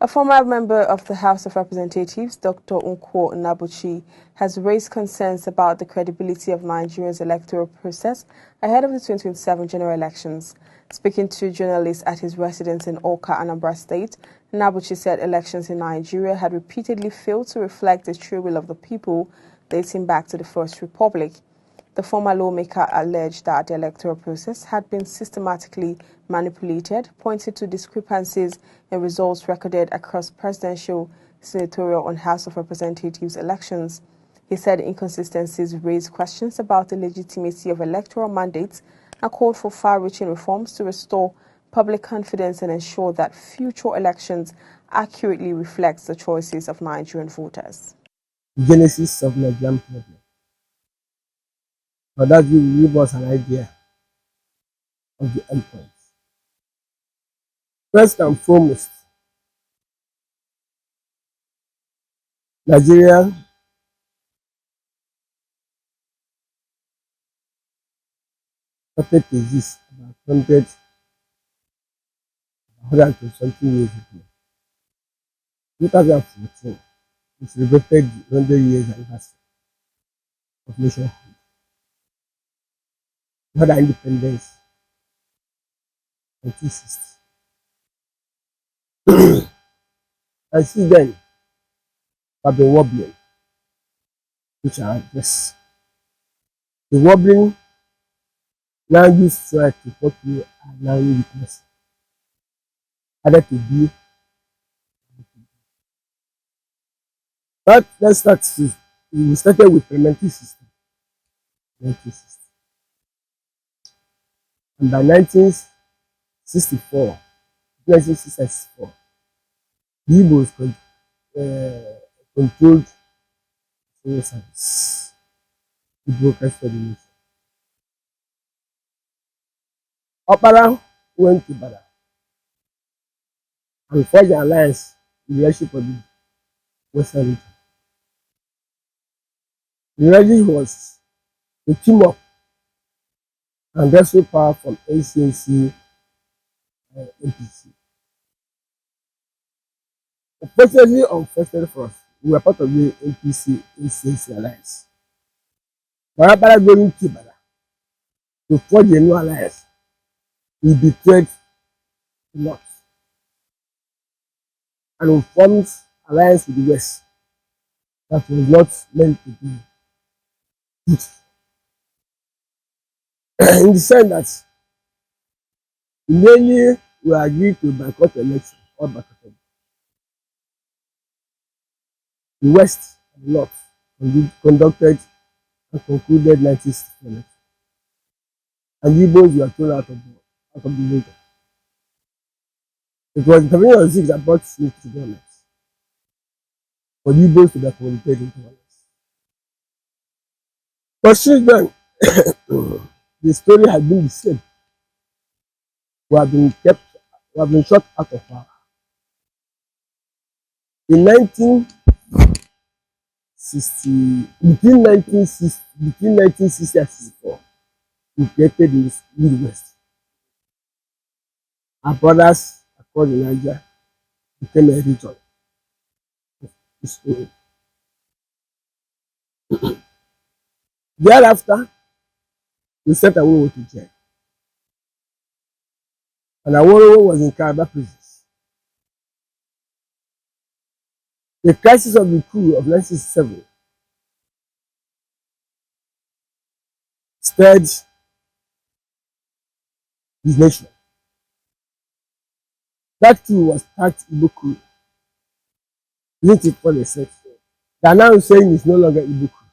A former member of the House of Representatives, Dr. Nkwo Nnabuchi, has raised concerns about the credibility of Nigeria's electoral process ahead of the 2027 general elections. Speaking to journalists at his residence in Awka, Anambra State, Nnabuchi said elections in Nigeria had repeatedly failed to reflect the true will of the people dating back to the First Republic. The former lawmaker alleged that the electoral process had been systematically manipulated, pointing to discrepancies in results recorded across presidential, senatorial, and House of Representatives elections. He said inconsistencies raised questions about the legitimacy of electoral mandates and called for far-reaching reforms to restore public confidence and ensure that future elections accurately reflect the choices of Nigerian voters. Genesis of Nigerian problem. But that will give us an idea of the endpoints. First and foremost, Nigeria started to exist about 100 years ago. 2014, it celebrated the 100 years anniversary of nationhood. We had our independence in 1960. And since then, we have been wobbling, which I address. The wobbling now used to what we are now witnessing. Added to be. But let's start. We started with parliamentary system, 1960. And by 1964, the Igbos controlled civil service. The brokers for the nation. Opera went to Bada and forged an alliance with the leadership of the Western region. The strategy was to team up and wrestle power from NCNC NPC. Unfortunately, unfortunately for us, we were part of the NPC NCNC alliance. Barabara going to Bada to forge a new alliance, we betrayed the North and we formed alliance with the West that was not meant to be good. In the sense that mainly we agreed to boycott election or boycott. The West and the North conducted and concluded 1960 election. And the Igbos were thrown out of the region. It was intervention of the that brought Smith to government. For the Igbos to be accommodated into violence. But since then, the story has been the same. We have been shot out of power. In 1960, between 1960 and 64, we created the Midwest. Our brothers across the Niger became a region. Thereafter, we sent Awolowo to jail. And Awolowo was in Calabar prisons. The crisis of the coup of 1967 stirred his nation. That too was tagged Igbo coup. Isn't it for the sex? They are now saying it's no longer Igbo coup.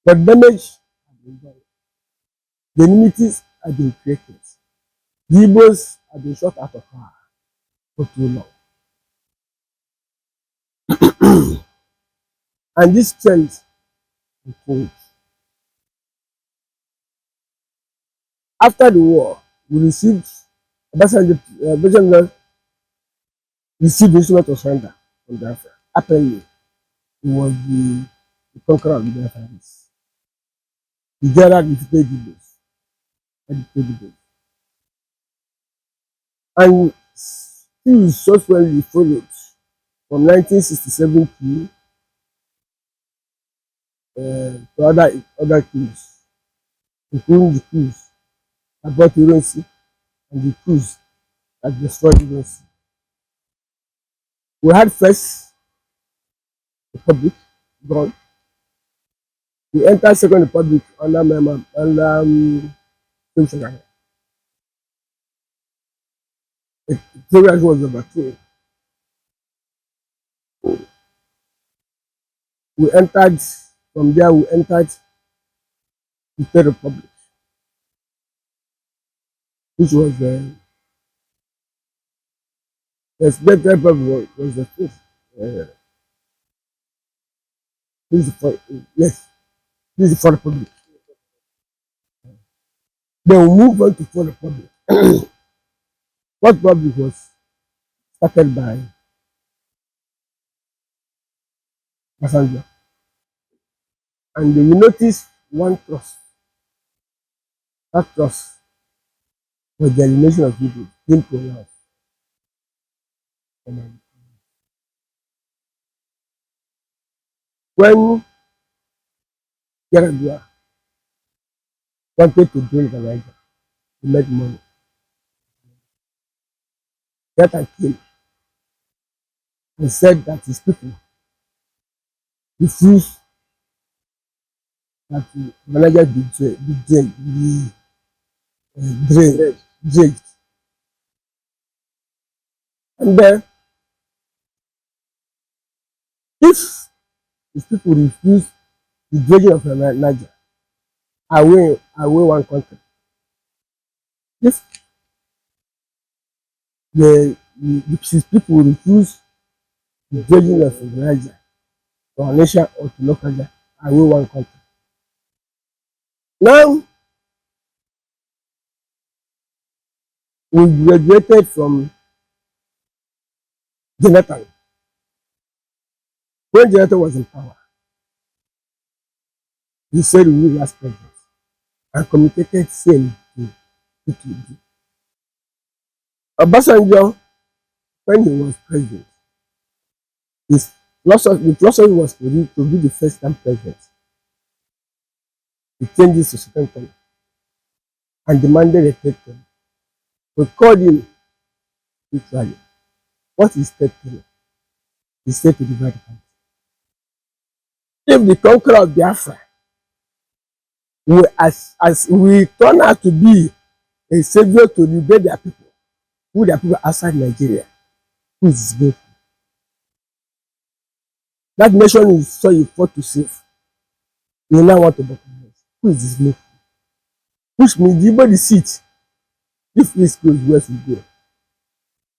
But damage has been done. The enmities have been created. The Igbos have been shot out of power for too long. And this trend continues. After the war, we received Obasanjo received the instrument of surrender from Biafra. Apparently, he was the conqueror of the Biafra race. The general defeated Igbos. And queues subsequently followed from 1967 to other queues, including the queues that brought Ironsi and the queues that destroyed Ironsi. We had first republic gone. We entered second republic under Shagari. Victoria was overthrown. We entered from there. We entered the third republic, which was the third republic was the fifth. This is the fourth, yes, this is the fourth republic. Then we move on to fourth republic. Fourth republic was started by Masanja, and we noticed one trust. That trust was the elimination of people being pronounced. When Yaradua wanted to drink the Niger to make money, Yata came and said that his people refused that the manager be drained. And then, if his people refuse the dredging of the Niger, away one country. If his people refuse the dredging of the Niger to our nation or to local Niger, away one country. Now, we graduated from Jonathan. When Jonathan was in power, he said we will last president and communicated same to PTB. Obasanjo, when he was president, the philosophy was to be the first time president. He changed this to second term and demanded a third term. We called him literally. What is third term? He said to divide the country. If the conqueror of Biafra, as we turn out to be a savior to liberate their people, who their people outside Nigeria, who is his nation? That nation is so you fought to save. You now want to recognize. Who is his nation? Which means the body seat, if east goes, west will go,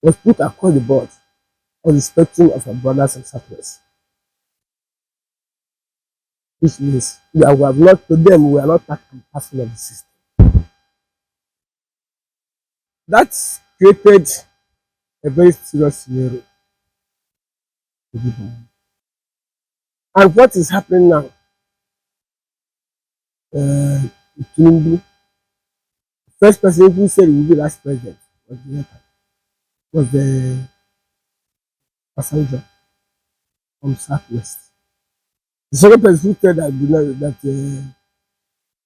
was put across the board on the spectrum of our brothers and southwest. Which means we have not, to them, we are not part and parcel of the system. That created a very serious scenario to people. And what is happening now? Tinubu, first person who said he will be last president was the passenger from southwest. The second person who said that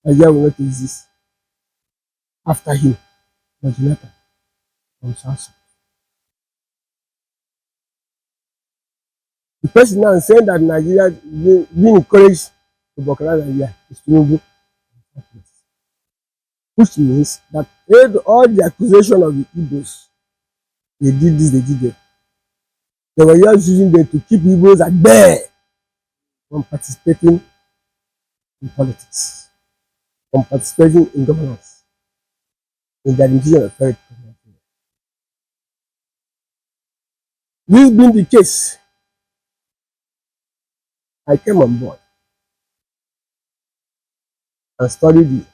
Nigeria will not exist after him was Jonathan from south. The person now saying that Nigeria being encouraged to balkanize Nigeria is Tinubu, which means that all the accusation of the Igbos, they did this, they did that. They were just using them to keep Igbos at bay from participating in politics, from participating in governance, in the administration of authority. This being the case, I came on board and studied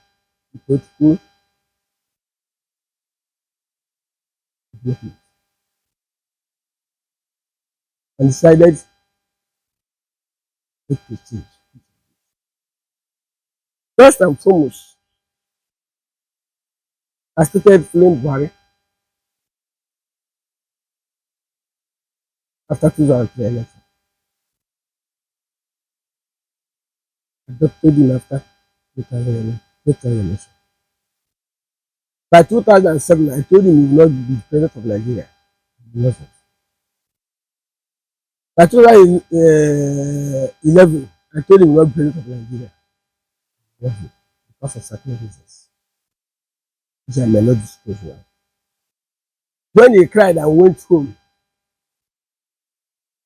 the political development and decided to change. First and foremost, I started following Buhari after 2003 election. I adopted him after 2000 election. By 2007, I told him he will not be the president of Nigeria. He wasn't. By 2011, I told him he will not be president of Nigeria. He wasn't. Because of certain reasons, which I may not disclose now. When he cried and went home,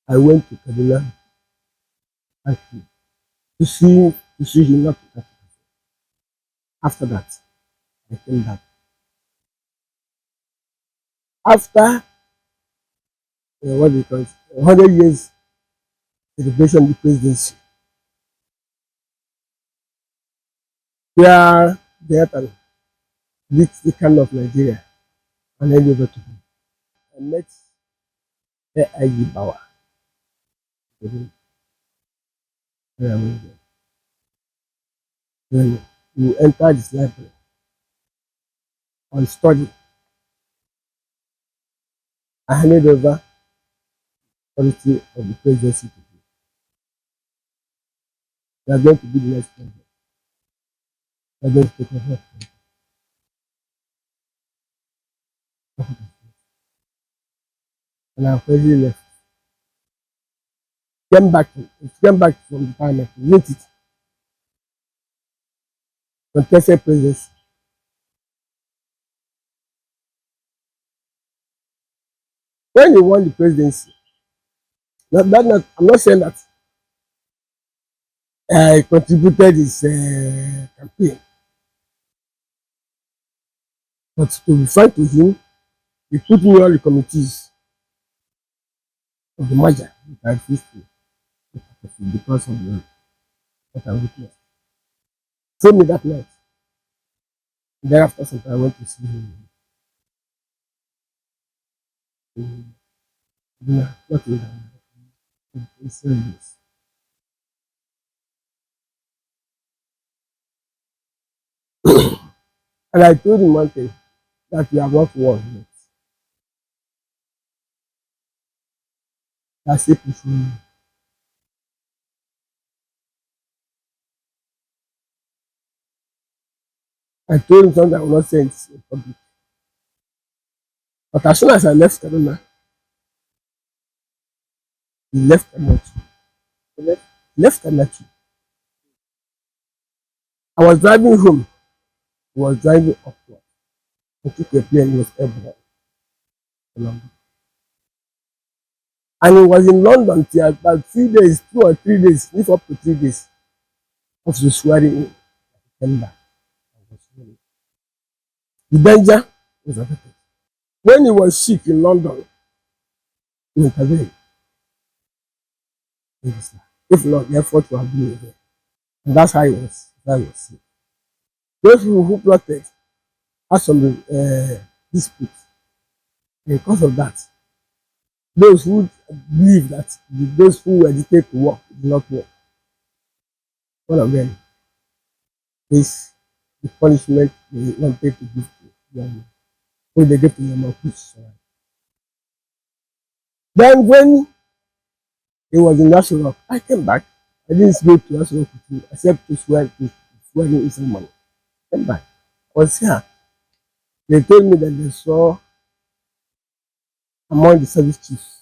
I went to Kaduna to see him not to touch it. After that, I came back. After what do you call it, 100 years celebration of the presidency, where Jonathan leads the kind of Nigeria and hand over to him. I met AIG Bauer. When you enter this library on study, I handed over policy of the presidency to him. You are going to be the next president. You are going to take over. And I already left. Came back from the parliament, meet it, contested presidency. When he won the presidency, I'm not saying that I contributed his campaign, but to be frank to him, he put me on the committees of the merger that I refused to because of what I witnessed. Told me that night. Thereafter, sometimes I went to see him. Not in the service. And I told him one thing, that we have not won yet. That's it. I told him something I will not say in public. But as soon as I left Kaduna, he left Kaduna. Left Kaduna. I was driving home. He was driving upward. He took a plane. He was airborne. And he was in London till about 3 days, 2 or 3 days, if up to 3 days of the swearing in. Came back. The danger was affected. When he was sick in London, he intervened. If not, the effort would have been there. And that's how he was. That was sick. Those who plotted had some disputes. Because of that, those who believe that those who were dictated to work did not work. One of them is the punishment they wanted to give to them. When they gave to Nnabuchi. Then when he was in National Rock, I came back. I didn't go to National Rock with him except to swear in ceremony. I came back. I was here. They told me that they saw among the service chiefs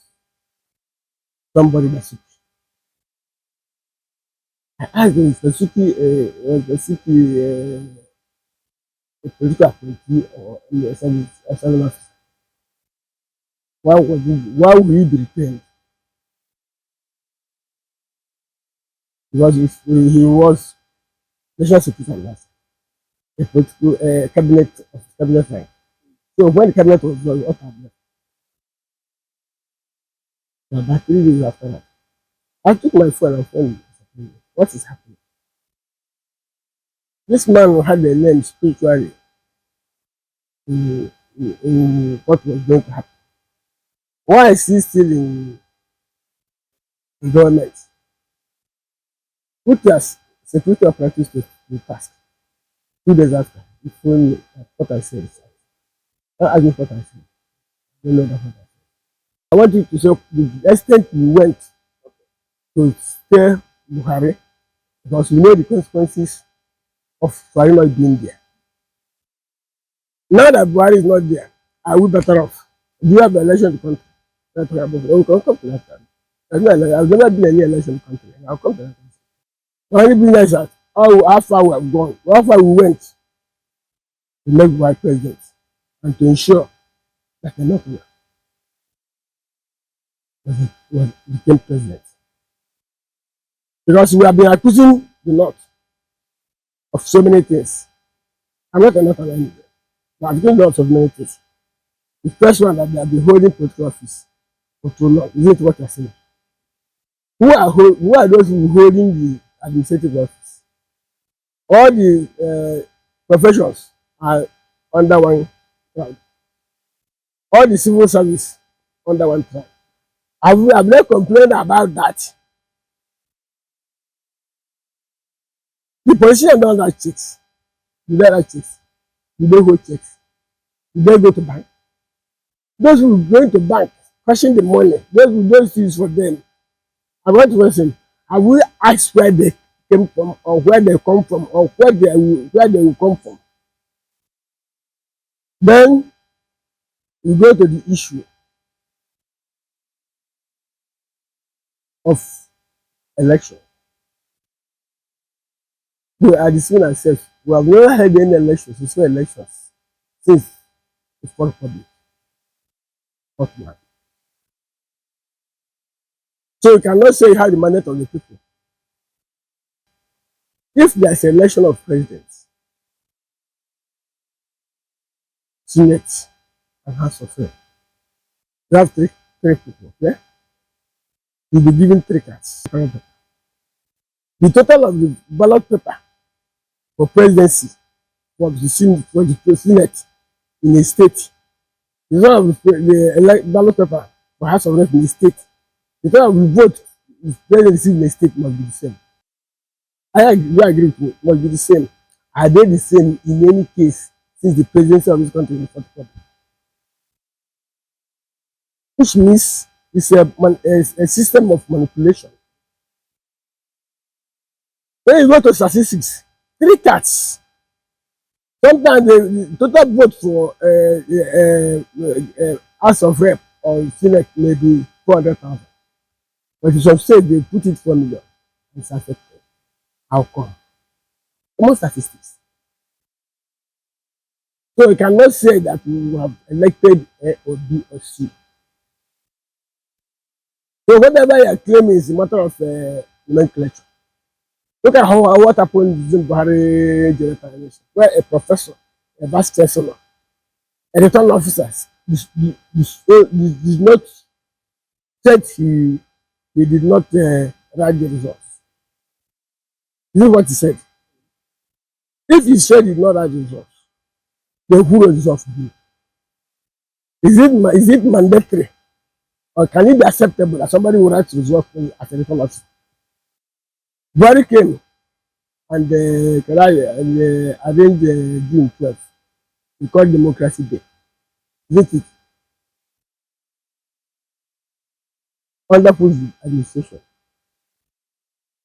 somebody that sick. I asked them, was the city a political appointee or a service officer? Why would he be retained? Because he was national secretary last, a political cabinet rank. So when the cabinet was done, what happened? About 3 days after that, I took my phone and phoned him. What is happening? This man had a name spiritually in what was going to happen. Why is he still in government? Put your security apparatus to the task. 2 days after, he phoned me. What I said. Don't ask me what I said. I don't know that what I said. I want you to say the extent we went to stay Buhari because we know the consequences of Buhari not being there. Now that Buhari is not there, are we better off? Do you have an election in the country? That's what I'm about. We'll come to that time. I've never been any election in the country. I'll come to that time. The only business that how far we have gone, how far we went to make Buhari president and to ensure that enough became president. Because we have been accusing the North of so many things. I'm not a North anyway, but I've been lots of many things. The first one that they have been holding political office for too long. Is it what you're saying? Who are those who holding the administrative office? All the professions are under one cloud. All the civil service under one cloud. I've not complained about that. The politician don't write checks. Do they write checks? Do they hold checks? Do they go to bank? Those who are going to bank, cashing the money, those who don't use for them. I want to listen. I will ask where they came from or where they come from or where they will come from. Then we go to the issue of election. We are deceiving ourselves. We have never had any elections, so elections since the Fourth Republic. So you cannot say you have the mandate of the people. If there is an election of presidents, Senate, and House of Rep, you have three people, yeah? You'll be given three cards. The total of the ballot paper for presidency for the Senate in a state, the total of the ballot paper for House of Rep in a state, the total of the vote the presidency in a state must be the same. You agree with me? Must be the same. Are they the same in any case since the presidency of this country in the Fourth Republic? Which means it's a system of manipulation. When you go to statistics, three cards. Sometimes the total vote for House of Rep or Senate may be 400,000. But in some states, they put it 4 million. It's affected. How come? Common statistics. So you cannot say that we have elected A or B or C. So whatever you are claiming is a matter of nomenclature. Look at what happened in Buhari generation, where a professor, a vice chancellor, a return officer did not said he did not write the results. This is what he said. If he said he did not write the results, then who wrote the results for him? Is it mandatory? Or can it be acceptable that somebody will write the results for you as a return officer? Buhari came and arranged June 12th. We call Democracy Day. Isn't it? Under whose administration?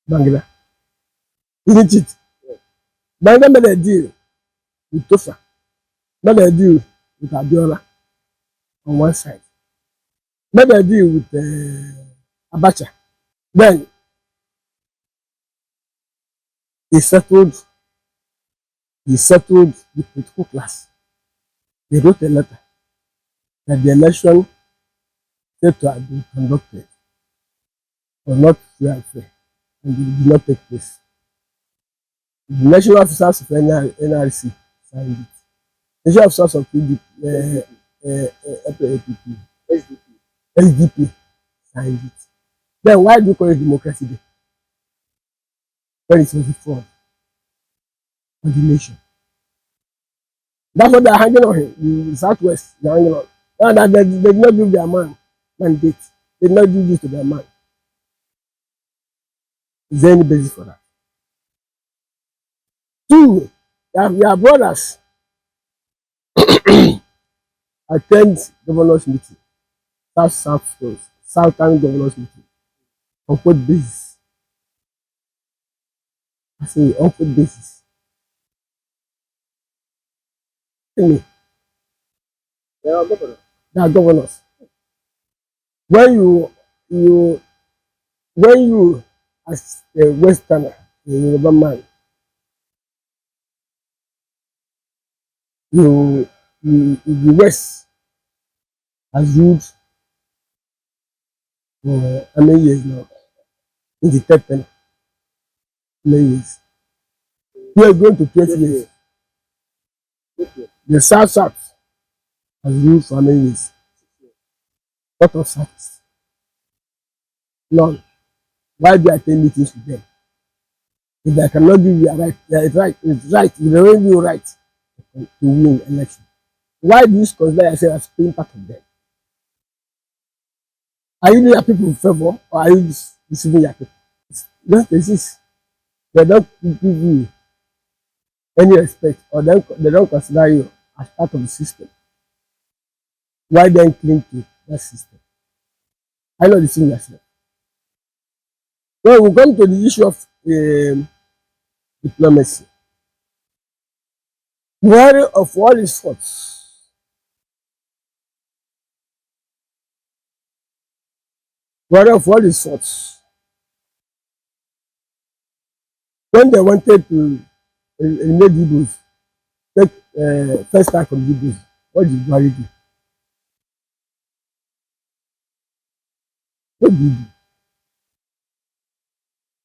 Bangla. Isn't it? Bangla made a deal with Tofa, made a deal with Abiola on one side, made a deal with Abacha. Then he settled the political class. They wrote a letter that the election said to have been conducted was not free and fair and it did not take place. The national officers of NRC signed it. National officers of SDP signed it. Then why do you call it Democracy Day? When it was the fraud of the nation. That's what they're hanging on him. The Southwest, they're hanging on. Now that they did not give their mandate. They did not do this to their man. Is there any basis for that? Two, their brothers attend governor's meeting, Southern governors meeting on what basis? I say on what basis? Tell me, they are governors. When you when you as a Westerner, a Yoruba man, the West has ruled for how many years now? In the third term, how many years? We are going to 20 years. The South has ruled for how many years? What of South? None. Why do I attend meetings with them? If I cannot give you a right, it's right. If they don't give you right to win election, why do you consider yourself as being part of them? Are you doing your people favor or are you deceiving your people? Don't exist. They don't give you any respect or they don't consider you as part of the system. Why then cling to that system? I know deceiving yourself. When we come to the issue of diplomacy, worry of all his faults, worry of all his faults, when they wanted to eliminate Igbos, take first time from Igbos, what did Buhari do? What did he do?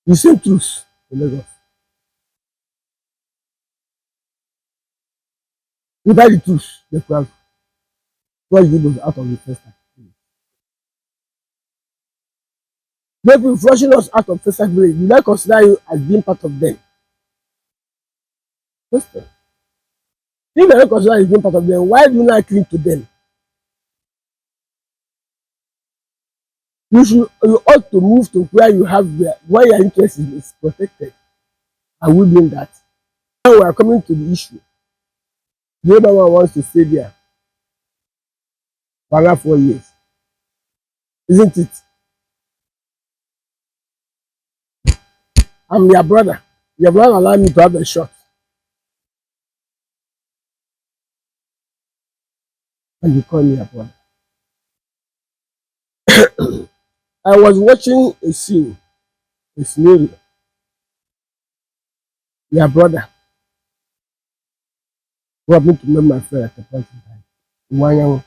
The same truth to Lagos. Without the truth, they could have flushed Igbos out of the first time. Maybe flushing us out of first time village, do not consider you as being part of them? Question. If they don't consider you as being part of them, why do you not cling to them? You ought to move to where you have where your interest is protected. And we doing that. Now we are coming to the issue. The other one wants to stay there for another 4 years. Isn't it? I'm your brother. You have not allowed me to have a shot. And you call me your brother. I was watching a scene, a scenario. Your brother, who happened to meet my friend at the point in time, Wanyan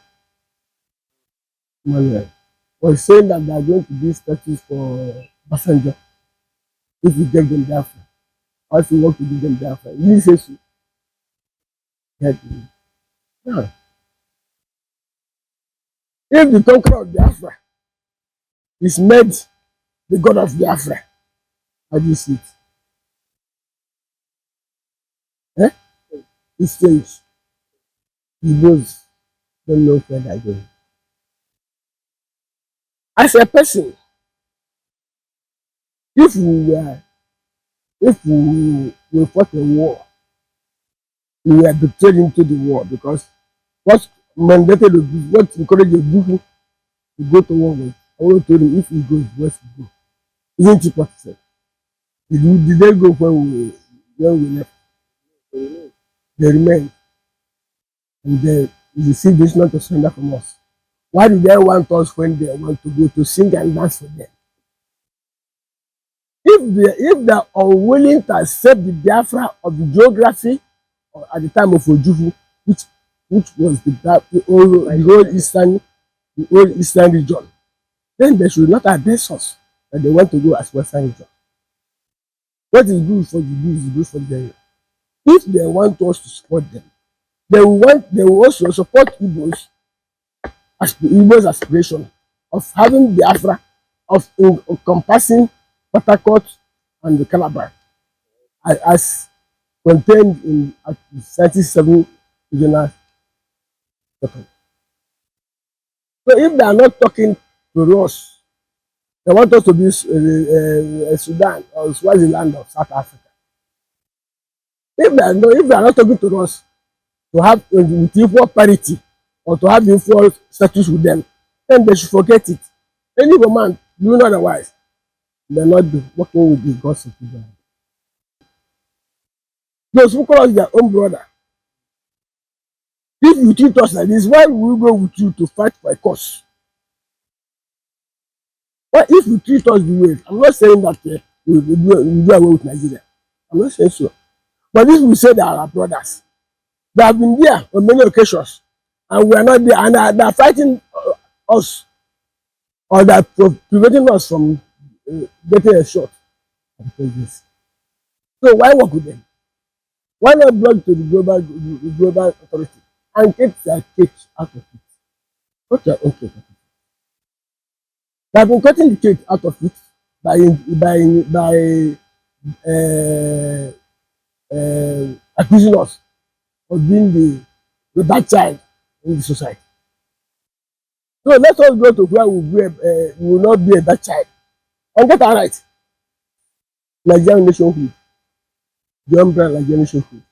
Manuel, was saying that they are going to do statues for passenger if you give them Biafra, or if you want to give them Biafra. He says so. Now, if the conqueror of Biafra is made the god of Biafra, how do you see it? Eh? It's strange. Igbos don't know where they're going. As a person, if we fought a war, we were betrayed into the war because what mandated to do, what encouraged the people to go to war with, I want to tell him if he goes, west we go. Isn't it what he said? Did they go when we left? They remained. And they received this not to surrender from us. Why do they want us when they want to go to sing and dance for them? If they are unwilling to accept the Biafra of the geography at the time of Ojufu, which was the whole eastern region, then they should not address us that they want to go as western region. What is good for the Jews is good for them. If they want us to support them, they will also support Igbos aspiration of having Biafra, of encompassing Port Harcourt and the Calabar as contained in at 37 regional settlements. So if they are not talking to us, they want us to be Sudan or Swaziland of South Africa. If they are not talking to us to have with equal parity or to have equal status with them, then they should forget it. Any woman doing otherwise, they're not be working with the gods of Israel. Those who call us their own brother, if you treat us like this, why will we go with you to fight for a cause? Why if you treat us the way, I'm not saying that we do away with Nigeria. I'm not saying so. But if we say they are our brothers, they have been there on many occasions, and we are not there, and they are fighting us, or they are preventing us from getting a shot at the president. So why work with them? Why not belong to the global authority and get their cake out of it? Cut your own cake. They have been cutting the cake out of it by uh, accusing us of being the bad child in the society. So let us go to where we will not be a bad child and get our right. Nigerian nationhood, the umbrella Nigerian nationhood.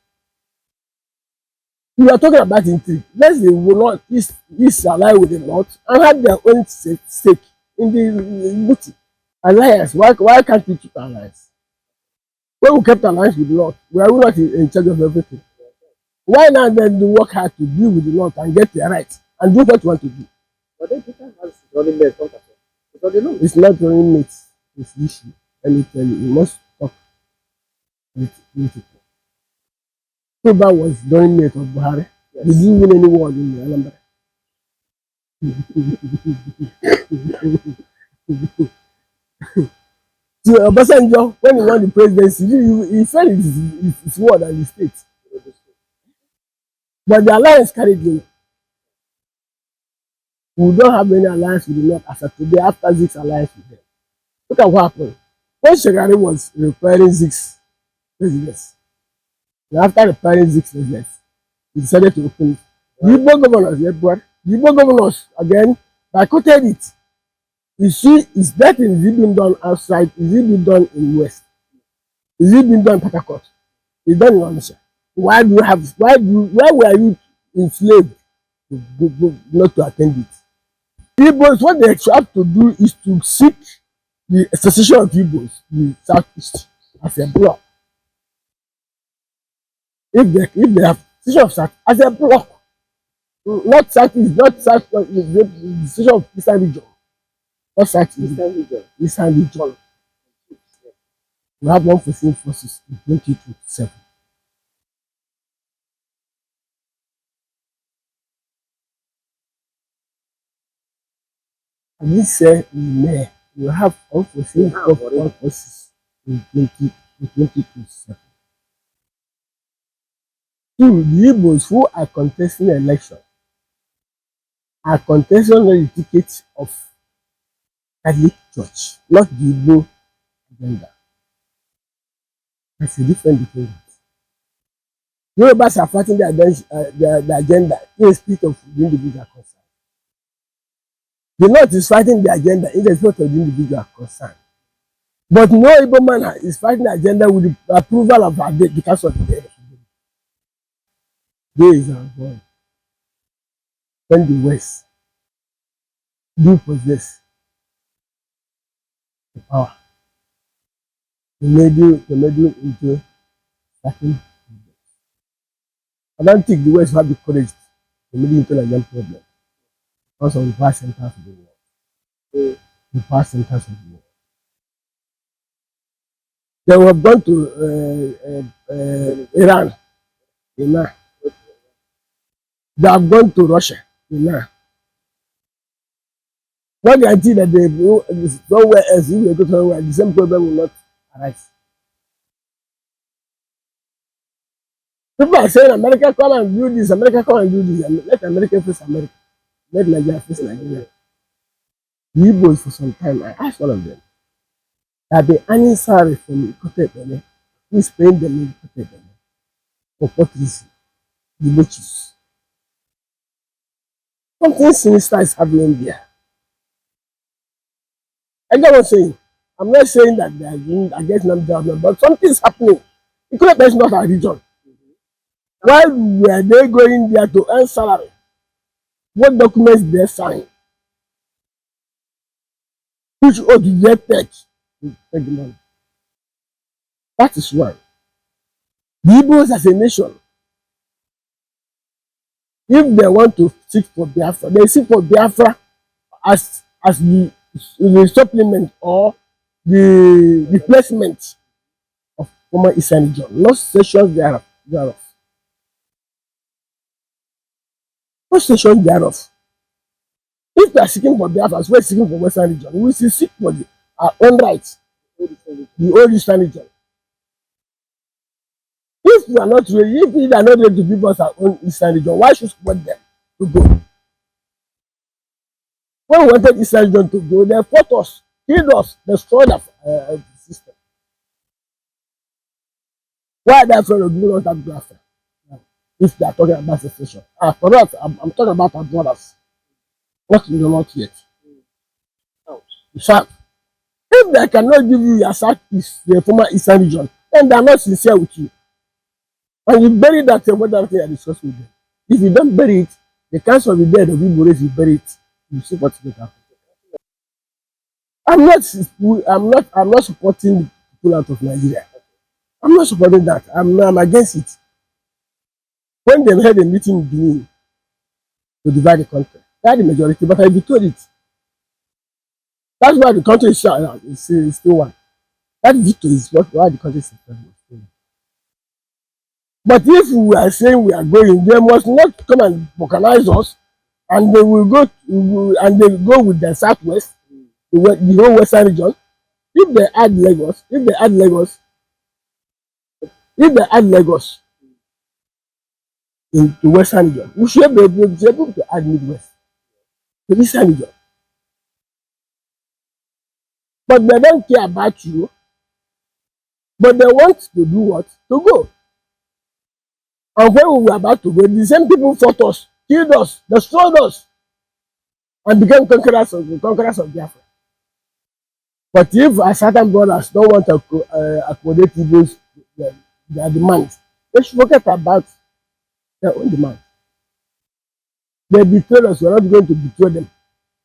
We are talking about intrigue. Let's say we will not east ally with the north and have their own stake in the booty. Alliance. Why can't we keep alliance? When we kept alliance with the north, we are not in charge of everything. Why not then do work hard to deal with the north and get their rights and do what you want to do? But then Peter has running mates, don't because they know. It's not running mates. It's issue. Let me tell you, you must talk with people. Toba was running mate of Buhari. Yes. Did you win any award in the Anambra? So Obasanjo, when he won the presidency, he felt his word and the state. But the alliance carried him. We don't have any alliance with the North as of today after Zig's alliance with them. Look at what happened. When Shagari was repairing Zig's residence, and after repairing Zig's residence, he decided to open it. The Igbo governors, the Igbo governors again boycotted it. You see, is that is it being done outside? Is it being done in West? Is it being done in Port Harcourt? It's done in Onitsha. Why were you enslaved not to attend it? Igbos, what they have to do is to seek the secession of Igbos, the Southeast, as a bloc. If they have secession of South as a bloc, not Southeast, not South, the secession of Eastern region, not Southeast, Eastern region. We have one foreseen forces in 2027. And he said, May we have unforeseen forces in 2027. Two, the Igbos who are contesting the election are contesting the ticket of Catholic Church, not the Igbo agenda. That's a different between that. Yorubas are fighting the agenda in the spirit of the individual concern. The North is fighting the agenda in the spirit of the individual concern. But no Igbo man is fighting the agenda with the approval of the council of the day. Days are gone. When the West do possess the power, they meddle into certain problems. I don't think the West have the courage to meddle into Nigerian problem because of the vast centers of the world. The vast centers of the world. They have gone to Iran. They have gone to Russia. What guarantee that they go somewhere else, if they go somewhere, the same problem will not arise. People are saying America come and do this, America come and do this, let America face America, let Nigeria face Nigeria. The Igbos for some time, I asked one of them, that they earning salary from Ikotebene, who is paying them in Ikotebene, for what reason? The Igbo. Something sinister is happening there. I get what I'm saying. I'm not saying that they are doing against Nnabuchi, but something is happening. Ikotebene is not our region. Why were they going there to earn salary? What documents did they sign? which oath did they take to take the money? That is one. The Igbos as a nation, if they want to seek for Biafra, they seek for Biafra as the supplement or the replacement of former Eastern region, not sections thereof. Not sections thereof. If we are seeking for Biafra, as we are seeking for Western region, we will seek for our own rights, the old Eastern region. If we are not ready, if we are not ready to give us our own Eastern region, why should we support them to go? When we wanted Eastern region to go, they fought us, killed us, destroyed the system. Why are they afraid of giving us that Biafra? If they are talking about secession. For us, I'm talking about our brothers. Not yet. In fact, if they cannot give you your Southeast, the former Eastern region, then they are not sincere with you. And you bury that whatever thing I discussed with them. If you don't bury it, the cancer of the dead of Igbo race, you bury it. You see what's going to happen. I'm not supporting the people out of Nigeria. I'm not supporting that. I'm against it. When they had a meeting in Benin to divide the country, they had the majority, but I vetoed it. That's why the country is still one. That veto is why the country is still one. But if we are saying we are going, they must not come and organize us, and they will go with the southwest, the whole western region. If they add Lagos in the western region, we should be able to add Midwest, the eastern region. But they don't care about you. But they want to do what? To go. And when we were about to go, the same people fought us, killed us, destroyed us, and became conquerors of Biafra. But if our certain brothers don't want to accommodate their demands, they should forget about their own demands. They betrayed us, we're not going to betray them.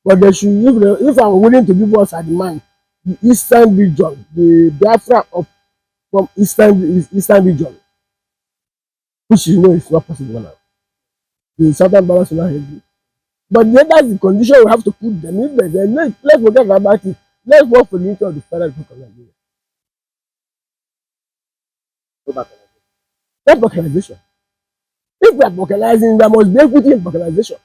But they should, if I'm willing to give us a demand, the eastern region, the Biafra from eastern region, which you know is not possible now. The southern balance will not help you. But then that's the condition we have to put them in there. Let's forget about it. Let's work for the unity of the federal republic of Nigeria. That's balkanization. If we are balkanizing, there must be equity in balkanization.